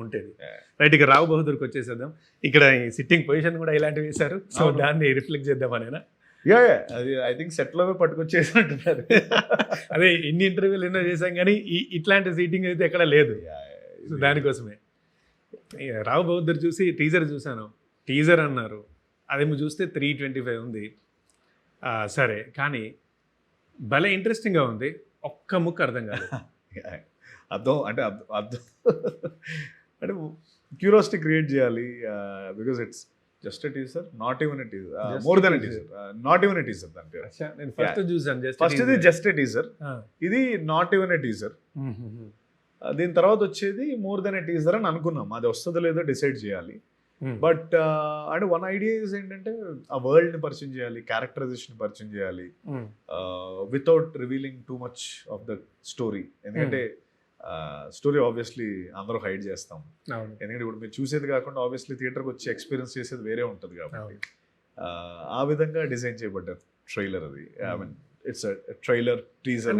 బాగుంటేది. Right, ఇక రావు బహదూర్కి వచ్చేసేద్దాం. ఇక్కడ sitting position కూడా ఇలాంటివి వేశారు, సో దాన్ని రిఫ్లెక్ట్ చేద్దామనేనా? యా అది ఐ థింక్ సెట్లో పట్టుకొచ్చేసినట్టున్నారు. అదే ఇన్ని ఇంటర్వ్యూలు ఎన్నో చేశాం కానీ ఇట్లాంటి సీటింగ్ అయితే ఎక్కడ లేదు. సో దానికోసమే రావు బహదూర్ చూసి టీజర్ చూశాను. టీజర్ అన్నారు, అదేమో చూస్తే 325 ఉంది. సరే, కానీ భలే ఇంట్రెస్టింగ్గా ఉంది. ఒక్క ముక్క అర్థం కాదు. అర్థం అంటే అర్థం అంటే క్యూరియాసిటీ క్రియేట్ చేయాలి. Because it's just a teaser, not even a teaser, more than a teaser, not even a teaser. అంటే నేను ఫస్ట్ చూసాను, ఫస్ట్ ఇది జస్ట్ ఎ టీజర్, ఇది నాట్ ఈవెన్ ఎ టీజర్. దీని తర్వాత వచ్చేది మోర్ దెన్ ఎ టీజర్ అని అనుకున్నాం. అది వస్తుందో లేదో డిసైడ్ చేయాలి. బట్ అంటే వన్ ఐడియా ఏంటంటే ఆ వరల్డ్ ని పరిచయం చేయాలి, క్యారెక్టరైజేషన్ పరిచయం చేయాలి, without revealing too much of the story. ఎందుకంటే స్టోరీ ఆబ్వియస్లీ అందరూ హైడ్ చేస్తాం. ఎందుకంటే ఇప్పుడు మీరు చూసేది కాకుండా ఆబ్వియస్లీ థియేటర్కి వచ్చి ఎక్స్పీరియన్స్ చేసేది వేరే ఉంటుంది కాబట్టి ఆ విధంగా డిజైన్ చేయబడ్డ ట్రైలర్ అది. I mean it's trailer teaser.